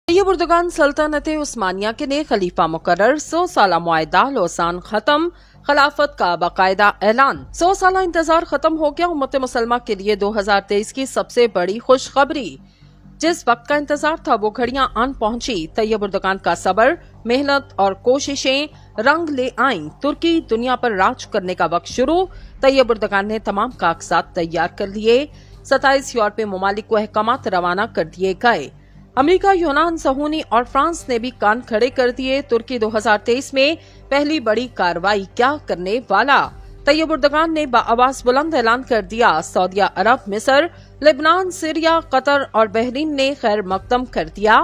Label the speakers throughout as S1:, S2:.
S1: तैयब उर्दगान सल्तनत उस्मानिया के ने खलीफा मुकर्रर 100 साला मुआहदा लोसान खत्म, खिलाफत का बाकायदा ऐलान। 100 साला इंतजार खत्म हो गया। उम्मत मुसलमा के लिए 2023 की सबसे बड़ी खुशखबरी। जिस वक्त का इंतजार था वो घड़ियां आन पहुंची। तैयब उर्दगान का सब्र, मेहनत और कोशिशें रंग ले आईं। तुर्की दुनिया पर राज करने का वक्त शुरू। तैयब उर्दगान ने तमाम कागजात तैयार कर लिए। 27 यूरोपीय ममालिक को अहकामात रवाना कर दिए गए। अमेरिका, यूनान, सहूनी और फ्रांस ने भी कान खड़े कर दिए। तुर्की 2023 में पहली बड़ी कार्रवाई क्या करने वाला? तैयब उर्दगान ने बाआवाज बुलंद ऐलान कर दिया। सऊदी अरब, मिस्र, लेबनान, सीरिया, कतर और बहरीन ने खैर मकदम कर दिया।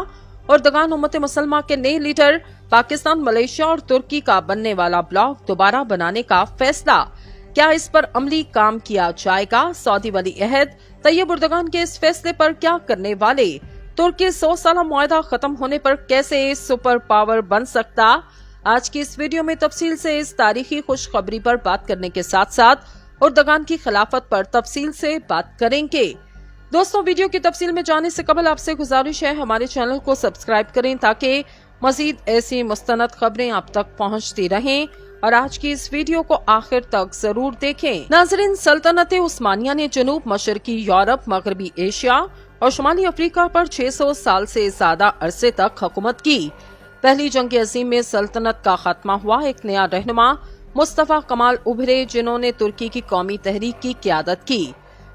S1: उर्दगान उम्मत मुसलमा के नए लीडर। पाकिस्तान, मलेशिया और तुर्की का बनने वाला ब्लॉक दोबारा बनाने का फैसला। क्या इस पर अमली काम किया जाएगा? सऊदी वली अहद तैयब उर्दगान के इस फैसले पर क्या करने वाले? तुर्की 100 साला मुआहदा खत्म होने पर कैसे सुपर पावर बन सकता? आज की इस वीडियो में तफसील से इस तारीखी खुशखबरी पर बात करने के साथ साथ उर्दगान की खिलाफत पर तफसील से बात करेंगे। दोस्तों, वीडियो की तफसील में जाने से कबल आपसे गुजारिश है हमारे चैनल को सब्सक्राइब करें ताकि मजीद ऐसी मुस्तनद खबरें आप तक पहुंचती रहें और आज की इस वीडियो को आखिर तक जरूर देखें। नाजरीन, सल्तनत उस्मानिया ने जनूब मशरकी यूरोप, मगरबी एशिया और शुमाली अफ्रीका पर 600 साल से ज्यादा अरसे तक हुकूमत की। पहली जंग अजीम में सल्तनत का खात्मा हुआ। एक नया रहनुमा मुस्तफा कमाल उभरे जिन्होंने तुर्की की कौमी तहरीक की क़यादत की,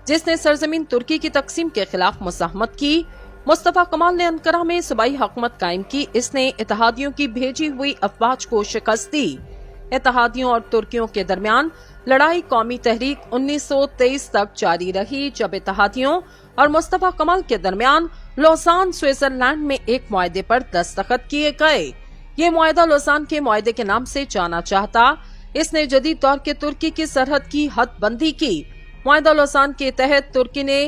S1: जिसने सरजमीन तुर्की की तकसीम के खिलाफ मुज़ाहमत की। मुस्तफा कमाल ने अंकारा में सूबाई हुकूमत कायम की। इसने इत्तेहादियों की भेजी हुई अफवाज को शिकस्त दी। इत्तेहादियों और तुर्कियों के दरमियान लड़ाई कौमी तहरीक 1923 तक जारी रही, जब इत्तेहादियों और मुस्तफा कमाल के दरमियान लोसान, स्विट्जरलैंड में एक मुआहदे पर दस्तखत किए गए। ये मुआहदा लोसान के मुआहदे के नाम से जाना जाता। इसने जदीद दौर के तुर्की की सरहद की हदबंदी की। मुआहदा लोसान के तहत तुर्की ने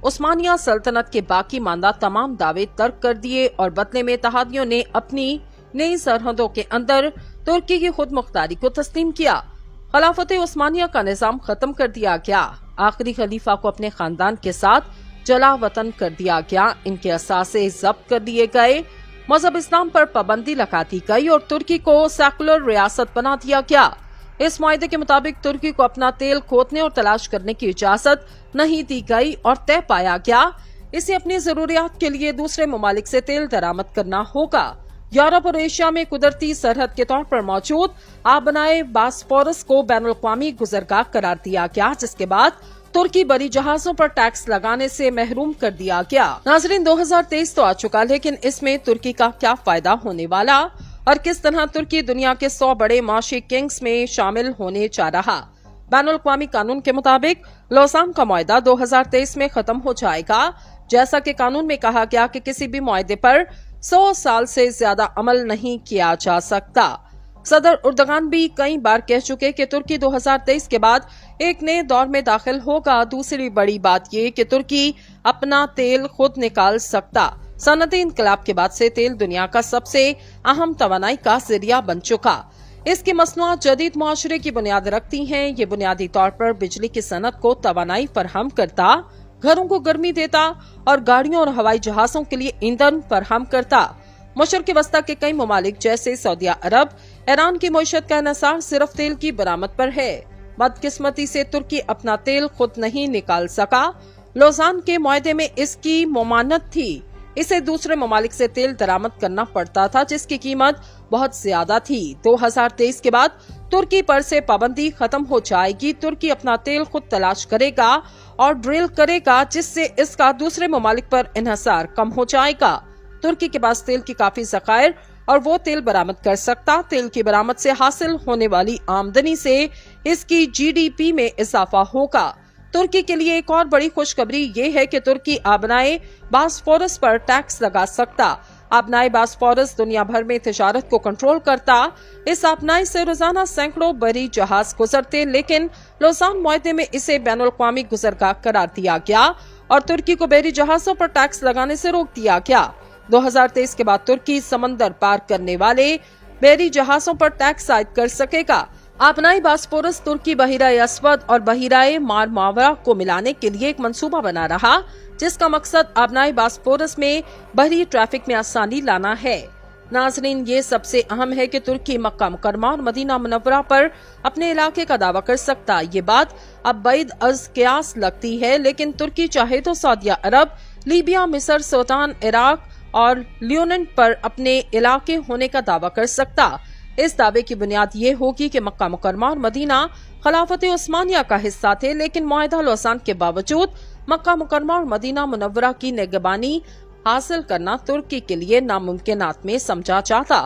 S1: उस्मानिया सल्तनत के बाकी मानदा तमाम दावे तर्क कर दिए और बदले में इत्तेहादियों ने अपनी नई सरहदों के अंदर तुर्की की खुद मुख्तारी को तस्लीम किया। खिलाफत उस्मानिया का निजाम खत्म कर दिया गया। आखिरी खलीफा को अपने खानदान के साथ जला वतन कर दिया गया। इनके असासे जब्त कर दिए गए। मजहब इस्लाम पर पाबंदी लगा दी गई और तुर्की को सेकुलर रियासत बना दिया गया। इस मुआहदे के मुताबिक तुर्की को अपना तेल खोदने और तलाश करने की इजाजत नहीं दी गई और तय पाया गया इसे अपनी जरूरियात के लिए दूसरे ममालिक से तेल दरामद करना होगा। यूरोप और एशिया में कुदरती सरहद के तौर पर मौजूद आबनाए बास्फोरस को बैनुल-अक़वामी गुजरगाह करार दिया गया, जिसके बाद तुर्की बड़ी जहाजों पर टैक्स लगाने से महरूम कर दिया गया। नाजरीन, 2023 तो आ चुका, लेकिन इसमें तुर्की का क्या फायदा होने वाला और किस तरह तुर्की दुनिया के 100 बड़े माशी किंग्स में शामिल होने जा रहा? बैनुल-अक़वामी कानून के मुताबिक लोसान का मुआहदा 2023 में खत्म हो जाएगा। जैसा कि कानून में कहा गया कि किसी भी मुआहदे पर 100 साल से ज्यादा अमल नहीं किया जा सकता। सदर उर्दगान भी कई बार कह चुके कि तुर्की 2023 के बाद एक नए दौर में दाखिल होगा। दूसरी बड़ी बात ये कि तुर्की अपना तेल खुद निकाल सकता। सनअती इनकलाब के बाद से तेल दुनिया का सबसे अहम तवानाई का जरिया बन चुका। इसकी मसनूआत जदीद मुआशरे की बुनियाद रखती हैं। ये बुनियादी तौर पर बिजली की सनत को तवानाई फराहम करता, घरों को गर्मी देता और गाड़ियों और हवाई जहाजों के लिए ईंधन फराहम करता। मशरक़ वस्ता के कई ममालिक जैसे सऊदी अरब, ईरान की मईशत का इन्हिसार सिर्फ तेल की बरामद पर है। बदकिस्मती से तुर्की अपना तेल खुद नहीं निकाल सका। लोसान के मुआहदे में इसकी ममानत थी। इसे दूसरे ममालिक से तेल दरामद करना पड़ता था, जिसकी कीमत बहुत ज्यादा थी। 2023 के बाद तुर्की पर से पाबंदी खत्म हो जाएगी। तुर्की अपना तेल खुद तलाश करेगा और ड्रिल करेगा, जिससे इसका दूसरे ममालिक पर इन्हिसार कम हो जाएगा। तुर्की के पास तेल की काफी ज़खायर और वो तेल बरामद कर सकता। तेल की बरामद से हासिल होने वाली आमदनी से इसकी जीडीपी में इजाफा होगा। तुर्की के लिए एक और बड़ी खुशखबरी ये है कि तुर्की आबनाए बास्फोरस पर टैक्स लगा सकता। आबनाए बास्फोरस दुनिया भर में तिजारत को कंट्रोल करता। इस आबनाए से रोजाना सैकड़ों बड़ी जहाज गुजरते, लेकिन लोसान मुआहदे में इसे बैनुल-अक़वामी गुजरगाह करार दिया गया और तुर्की को बहरी जहाजों पर टैक्स लगाने से रोक दिया गया। 2023 के बाद तुर्की समंदर पार करने वाले बहरी जहाजों पर टैक्स आयद कर सकेगा। आबनाई बास्फोरस तुर्की बहिरा अस्वद और बहिरा मारमावरा को मिलाने के लिए एक मंसूबा बना रहा, जिसका मकसद आबनाई बास्पोरस में बहरी ट्रैफिक में आसानी लाना है। नाजरीन, ये सबसे अहम है कि तुर्की मक्का मुकर्रमा और मदीना मुनव्वरा पर अपने इलाके का दावा कर सकता। ये बात अब बैद अज कियास लगती है, लेकिन तुर्की चाहे तो सऊदी अरब, लीबिया, मिस्र, सूडान, इराक और लियोनेंट पर अपने इलाके होने का दावा कर सकता। इस दावे की बुनियाद ये होगी कि मक्का मुकर्रमा और मदीना खिलाफत उस्मानिया का हिस्सा थे, लेकिन मुआहदा लौसान के बावजूद मक्का मुकर्रमा और मदीना मुनव्वरा की निगरानी हासिल करना तुर्की के लिए नामुमकिनात में समझा जाता।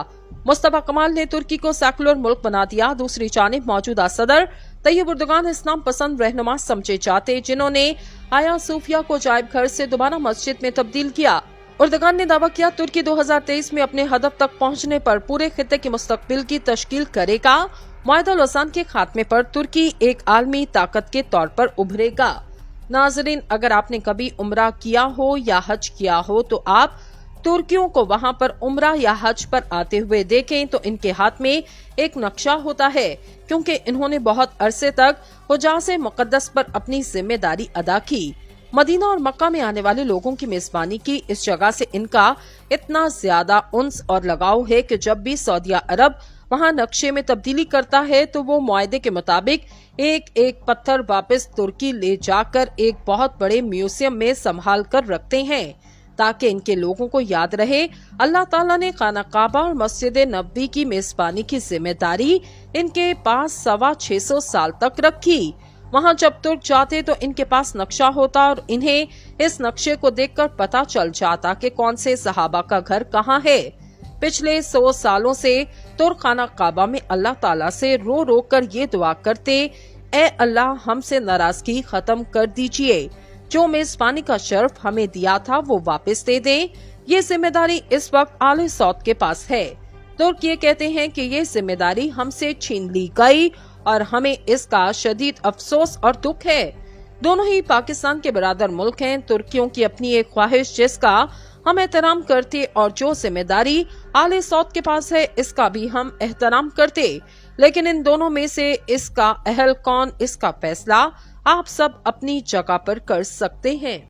S1: मुस्तफा कमाल ने तुर्की को सेकुलर मुल्क बना दिया। दूसरी जानिब मौजूदा सदर तैयब उर्दुगान इस्लाम पसंद रहनुमा समझे जाते, जिन्होंने आया सूफिया को जायब घर से दोबारा मस्जिद में तब्दील किया। उर्दुगान ने दावा किया तुर्की 2023 में अपने हदफ तक पहुंचने पर पूरे खित्ते के मुस्तकबिल की तश्कील करेगा। मुआहदा लौसान के खात्मे पर तुर्की एक आलमी ताकत के तौर पर उभरेगा। नाजरीन, अगर आपने कभी उम्रा किया हो या हज किया हो तो आप तुर्कियों को वहां पर उम्रा या हज पर आते हुए देखें तो इनके हाथ में एक नक्शा होता है, क्योंकि इन्होंने बहुत अरसे तक हुजाज़े मुक़द्दस पर अपनी जिम्मेदारी अदा की। मदीना और मक्का में आने वाले लोगों की मेजबानी की इस जगह से इनका इतना ज्यादा उन्स और लगाव है कि जब भी सऊदी अरब वहां नक्शे में तब्दीली करता है तो वो मुआहदे के मुताबिक एक एक पत्थर वापस तुर्की ले जाकर एक बहुत बड़े म्यूजियम में संभाल कर रखते हैं, ताकि इनके लोगों को याद रहे अल्लाह ताला ने खाना काबा और मस्जिद नबवी की मेजबानी की जिम्मेदारी इनके पास 625 साल तक रखी। वहां जब तुर्क जाते तो इनके पास नक्शा होता और इन्हें इस नक्शे को देखकर पता चल जाता कि कौन से सहाबा का घर कहाँ है। पिछले 100 सालों से तुर्क खाना काबा में अल्लाह ताला से रो रो कर ये दुआ करते, ए अल्लाह हमसे नाराजगी खत्म कर दीजिए, जो मेजबानी का शर्फ हमें दिया था वो वापस दे दें। ये जिम्मेदारी इस वक्त आले सऊद के पास है। तुर्क ये कहते हैं कि ये जिम्मेदारी हमसे छीन ली गई और हमें इसका शदीद अफसोस और दुख है। दोनों ही पाकिस्तान के बरादर मुल्क हैं। तुर्कियों की अपनी एक ख्वाहिश जिसका हम एहतराम करते और जो जिम्मेदारी आले सऊद के पास है इसका भी हम एहतराम करते, लेकिन इन दोनों में से इसका अहल कौन, इसका फैसला आप सब अपनी जगह पर कर सकते हैं।